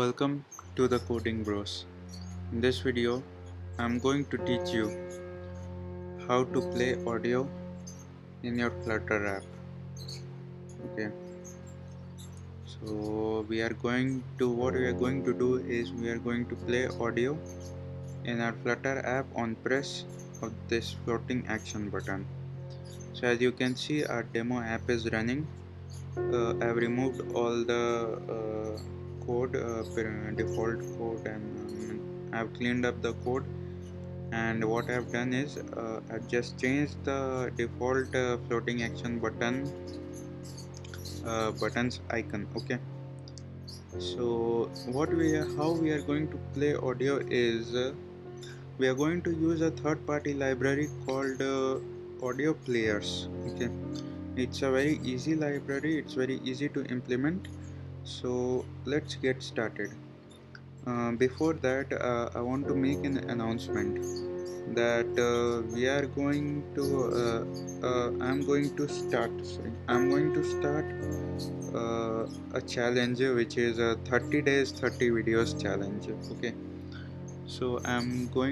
Welcome to the Coding Bros. In this video, I'm going to teach you how to play audio in your Flutter app. Okay, so what we are going to do is we are going to play audio in our Flutter app on press of this floating action button. So as you can see, our demo app is running. I've removed all the code, default code, and I've cleaned up the code. And what I've done is I've just changed the default floating action buttons icon. Okay, so how we are going to play audio is we are going to use a third-party library called audio players. Okay, it's a very easy library, it's very easy to implement. So let's get started. Before that, I want to make an announcement that I'm going to start a challenge which is a 30 days 30 videos challenge. Okay, so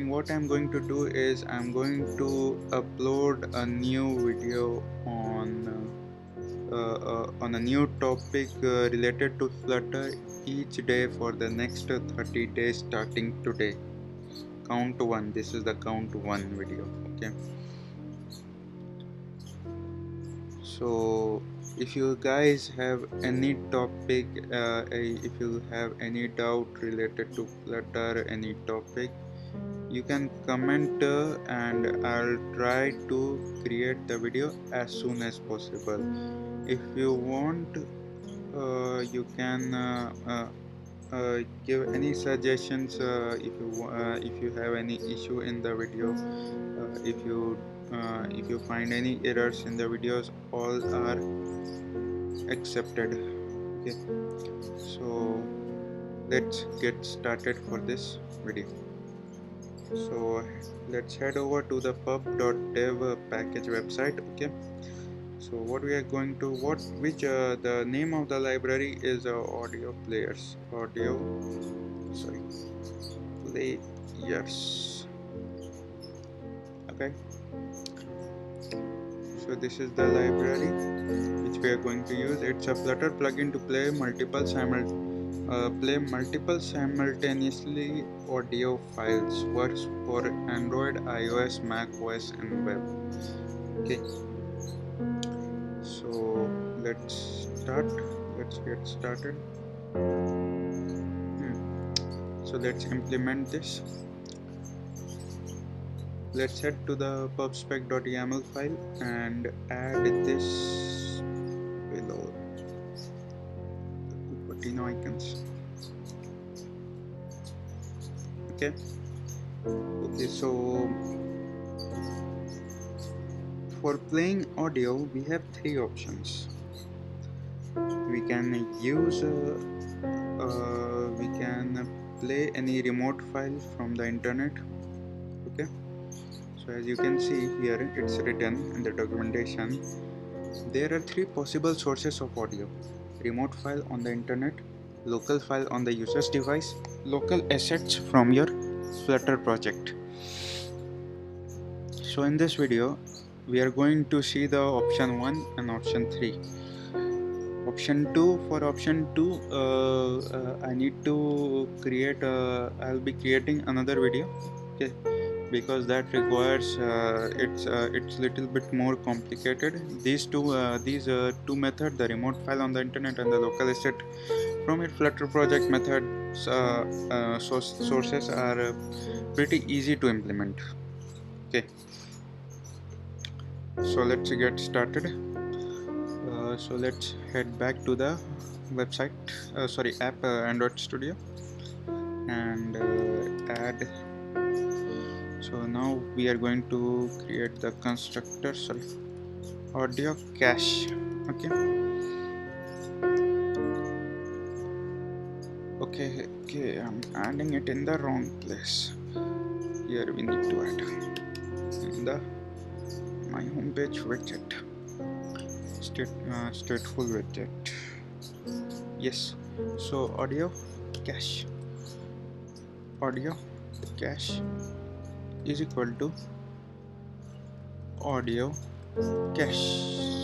what I'm going to do is I'm going to upload a new video on a new topic related to Flutter each day for the next 30 days starting today. Count one. This is the count one video. Okay, so if you guys have any topic, if you have any doubt related to Flutter, any topic, you can comment and I'll try to create the video as soon as possible. If you want, you can give any suggestions if you have any issue in the video, if you find any errors in the videos, all are accepted. Okay, so let's get started for this video. So let's head over to the pub.dev package website. Okay, so what we are going to the name of the library is audio players. Okay, so this is the library which we are going to use. It's a Flutter plugin to play multiple simultaneously audio files. Works for Android, iOS, Mac OS, and web. Okay, so let's get started. So let's implement this. Let's head to the pubspec.yaml file and add this below the Cupertino icons. Okay, so for playing audio we have three options. We can play any remote file from the internet. Okay, so as you can see here, it's written in the documentation, there are three possible sources of audio: remote file on the internet, local file on the user's device, local assets from your Flutter project. So in this video we are going to see the option 1 and option 3. Option 2, I need to create I'll be creating another video. Okay, because that requires it's little bit more complicated. These two methods, the remote file on the internet and the local asset from your Flutter project methods, sources are pretty easy to implement. Okay, so let's get started. So let's head back to the website, app, Android Studio, and add. So now we are going to create the constructor, audio cache. Okay, I'm adding it in the wrong place. Here we need to add in the my homepage widget, stateful widget. Yes, so audio cache. Audio cache is equal to audio cache,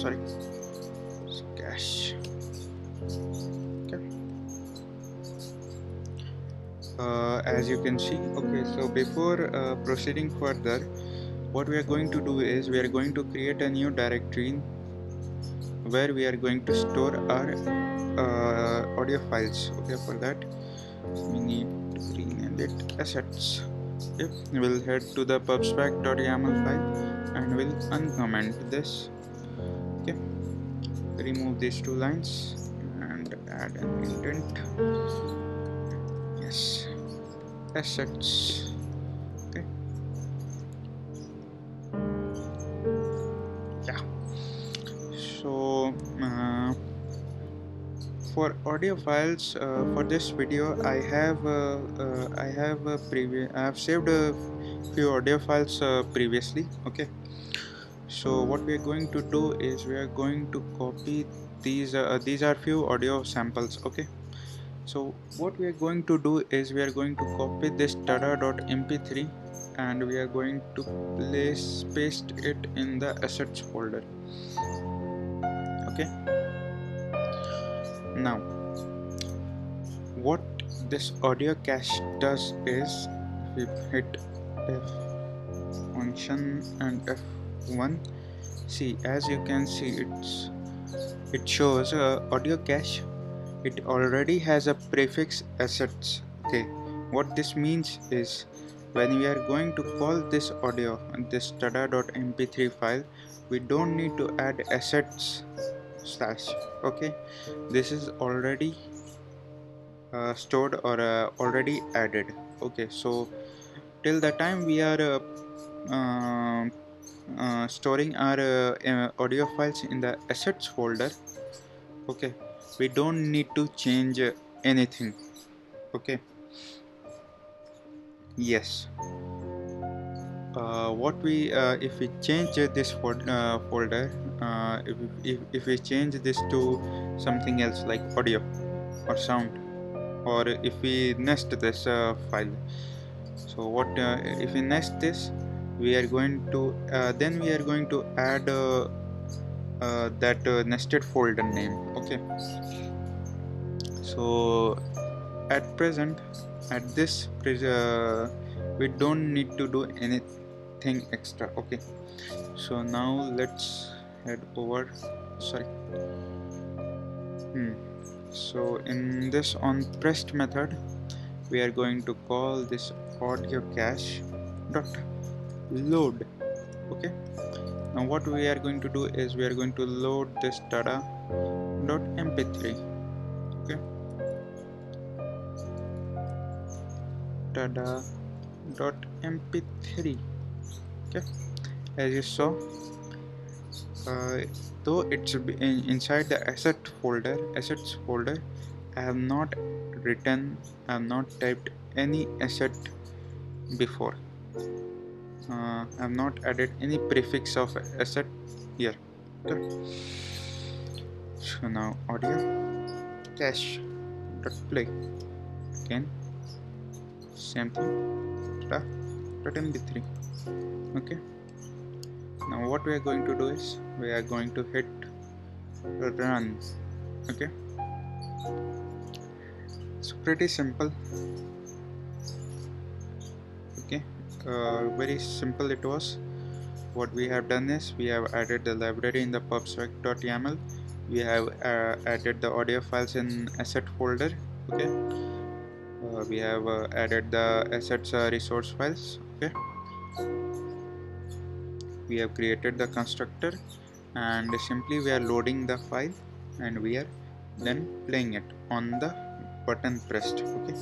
sorry, cache. Okay. As you can see, okay, so before proceeding further, what we are going to do is we are going to create a new directory where we are going to store our audio files. Okay, for that we need to rename it assets. Yep, we'll head to the pubspec.yaml file and we'll uncomment this. Okay, remove these two lines and add an indent. Yes, assets. Okay, yeah. So for audio files, for this video I have saved a few audio files previously. Okay, so what we are going to do is we are going to copy these are few audio samples. Okay, so what we are going to do is we are going to copy this tada.mp3 and we are going to paste it in the assets folder. Okay, now what this audio cache does is we hit F function and F1. See, as you can see, it shows audio cache. It already has a prefix assets. Okay, what this means is when we are going to call this audio, this tada.mp3 file, we don't need to add assets slash. Okay, this is already stored or already added. Okay, so till the time we are storing our audio files in the assets folder, okay, we don't need to change anything. Okay, yes, what we if we change this folder, if we change this to something else like audio or sound, or if we nest this file, so what if we nest this, we are going to then we are going to add that nested folder name. Okay, so at present at this we don't need to do anything extra. Okay, so now let's head over, sorry, so in this on pressed method we are going to call this audio cache dot load. Okay, now what we are going to do is we are going to load this tada.mp3. okay, tada.mp3. okay, as you saw, though it's inside the assets folder, I have not typed any asset before. I have not added any prefix of asset here. Okay, so now audio cache dot play, again same thing, tada.mp3. okay, now what we are going to do is we are going to hit run. Okay, it's pretty simple. Okay, very simple it was. What we have done is we have added the library in the pubspec.yaml. We have added the audio files in asset folder. Okay, we have added the assets resource files. Okay, we have created the constructor and simply we are loading the file and we are then playing it on the button pressed. Okay,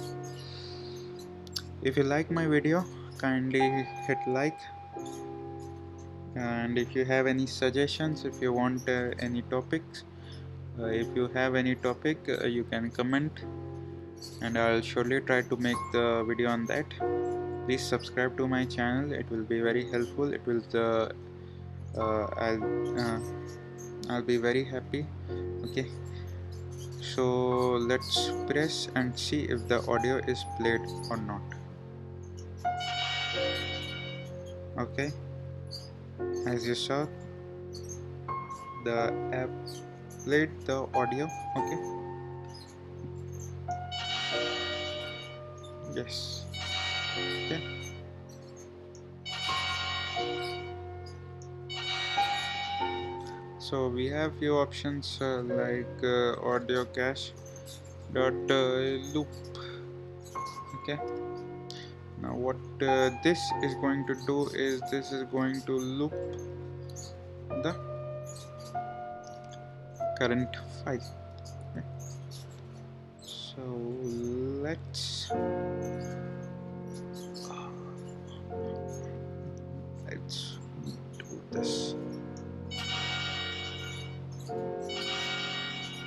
if you like my video, kindly hit like, and if you have any suggestions, if you want any topics, if you have any topic, you can comment and I'll surely try to make the video on that. Please subscribe to my channel, it will be very helpful. It will I'll be very happy. Okay, So let's press and see if the audio is played or not. Okay, as you saw, the app played the audio. Okay, yes. Okay, so we have few options like audio cache dot loop. Okay, now what this is going to do is this is going to loop the current file. Okay. So let's do this.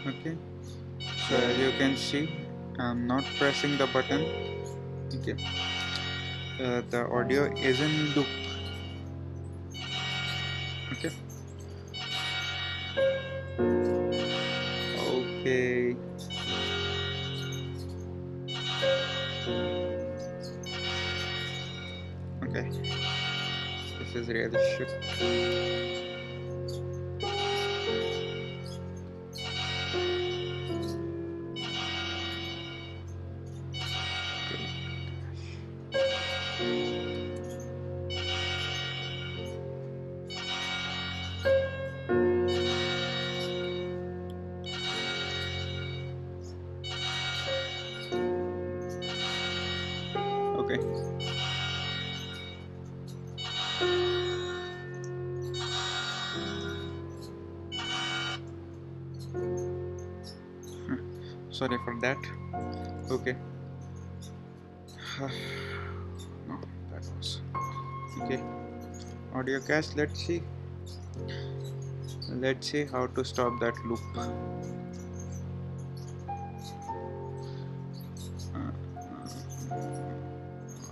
Okay, so as you can see, I'm not pressing the button. Okay, the audio is in loop. Okay, okay, okay, this is really shit. Okay, sorry for that. Okay, no, that was okay. Audio cache. Let's see how to stop that loop.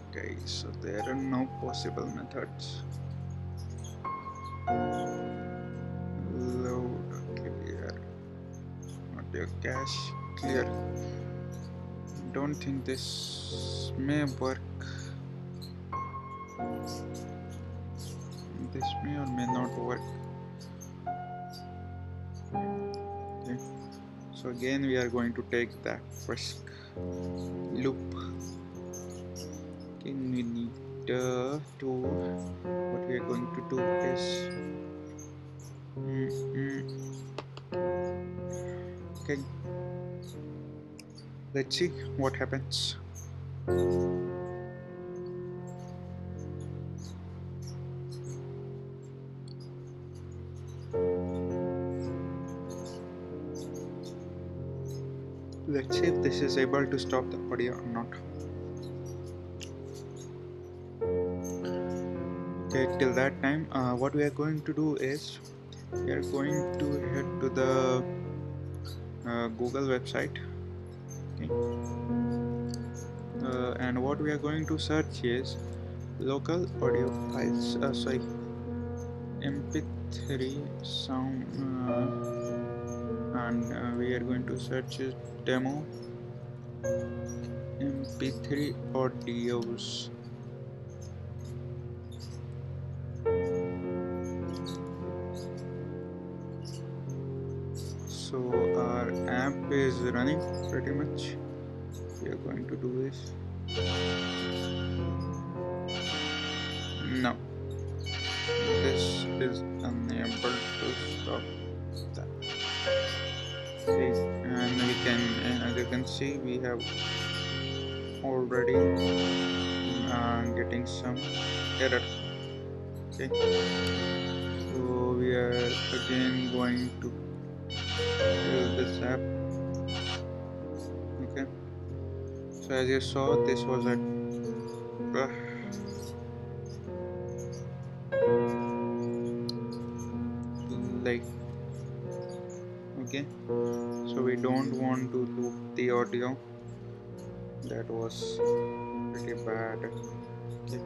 Okay, so there are no possible methods. Load clear. Audio cache clear. Don't think this may work. This may or may not work. Okay. So again we are going to take that risk. Loop. Okay, we need to what we are going to do is okay, let's see what happens. Let's see if this is able to stop the audio or not. Okay, till that time what we are going to do is we are going to head to the Google website. Okay. And what we are going to search is local audio files, sorry, mp3 sound, and we are going to search demo mp3 audios. So our app is running pretty much. We are going to do this. No, this is unable to stop that. Okay, and we can, as you can see, we have already getting some error. Okay, so we are again going to use this app. Okay, so as you saw, this was a like, okay, so we don't want to loop the audio. That was pretty bad. Okay.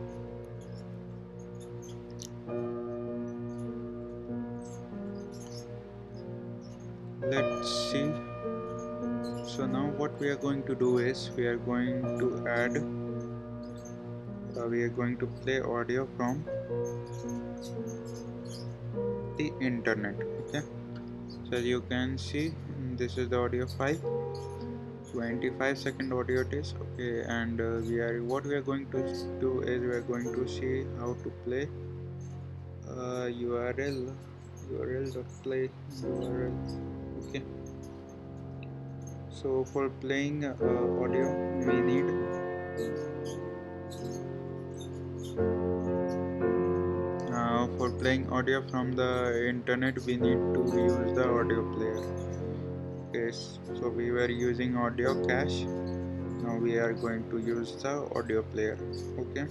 Let's see So now what we are going to do is we are going to add we are going to play audio from the internet. Okay, so you can see this is the audio file, 25-second audio it is. Okay, and what we are going to do is we are going to see how to play url.play url. Okay, so for playing audio we need for playing audio from the internet we need to use the audio player. Okay, so we were using audio cache, now we are going to use the audio player. Okay,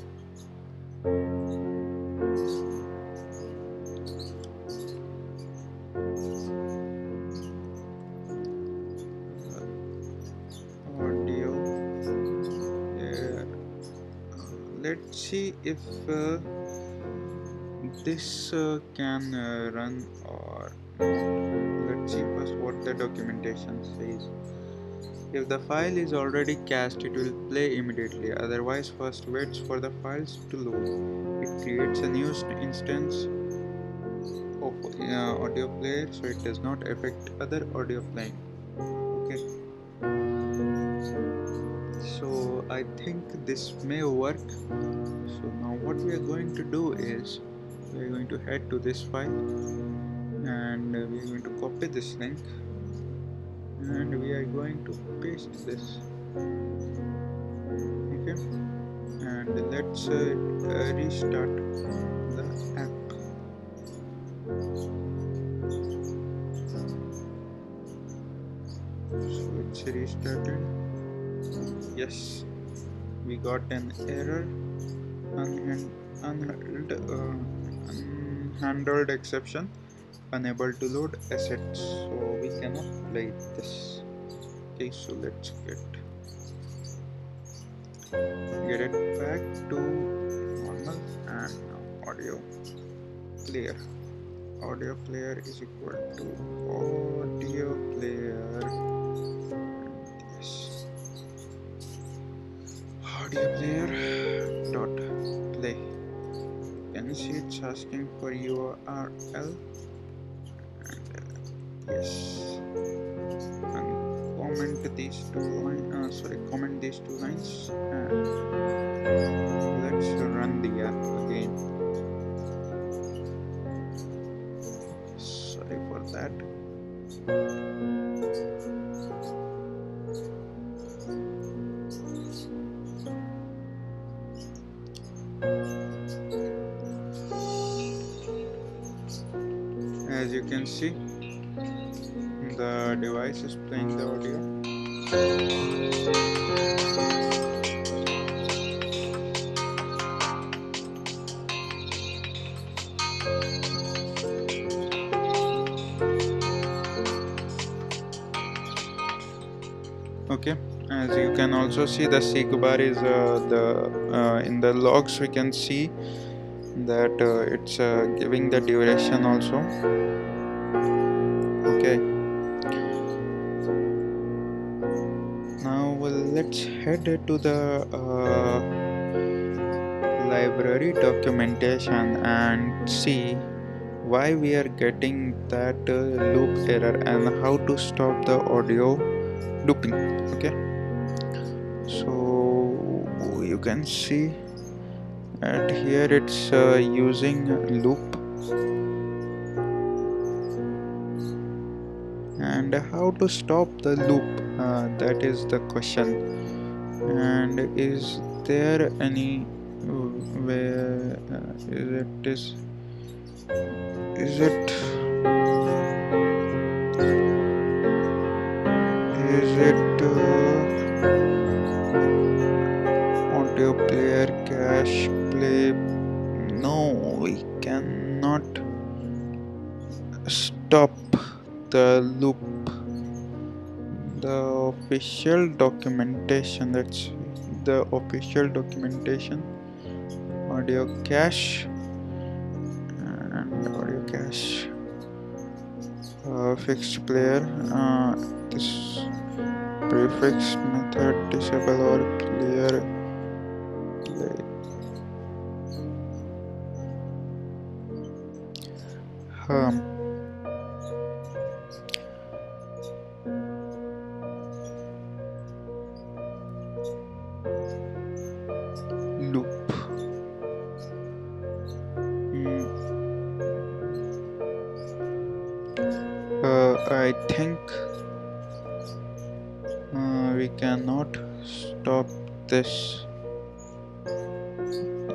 audio let's see if this can run or not. Let's see first what the documentation says. If the file is already cached, it will play immediately. Otherwise, first waits for the files to load. It creates a new instance of audio player, so it does not affect other audio playing. Okay. So I think this may work. So now what we are going to do is we are going to head to this file and we are going to copy this link and we are going to paste this. Okay, and let's restart the app. So it's restarted. Yes, we got an error, unhandled exception, unable to load assets, so we cannot play this. Okay, so let's get it back to normal, and now audio player is equal to audio player. Yes, audio player dot play. You can see it's asking for URL, and yes, and comment these two lines and let's run the app again. Sorry for that. As you can see, the device is playing the audio. Okay, as you can also see, the seek bar is in the logs we can see that it's giving the duration also. Okay, now let's head to the library documentation and see why we are getting that loop error and how to stop the audio looping. Okay, so you can see at here it's using loop, and how to stop the loop, that is the question. And is there any where is it audio player cache play? No, we cannot stop the loop. The official documentation, that's the official documentation, audio cache and audio cache fixed player. This prefix method disable or clear. Harm. Loop. I think we cannot stop this.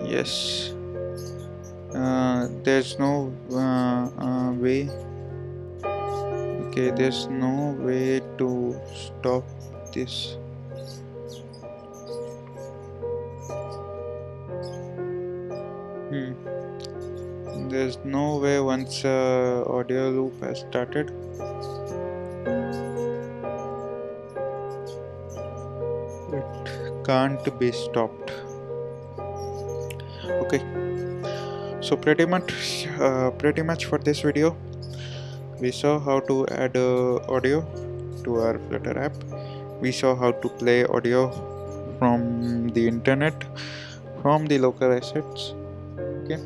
Yes. There's no way. Okay, there's no way to stop this. There's no way once audio loop has started. It can't be stopped. Okay. So pretty much for this video, we saw how to add audio to our Flutter app. We saw how to play audio from the internet, from the local assets. Okay.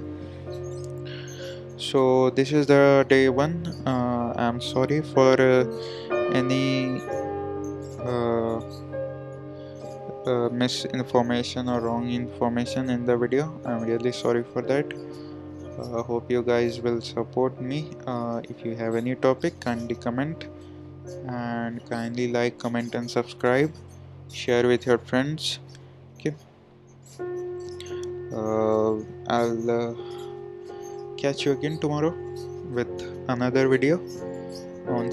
So this is the day one. I'm sorry for any misinformation or wrong information in the video. I'm really sorry for that. Hope you guys will support me. If you have any topic, kindly comment, and kindly like, comment and subscribe. Share with your friends. Okay. I'll catch you again tomorrow with another video on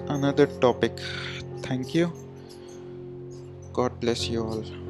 another topic. Thank you. God bless you all.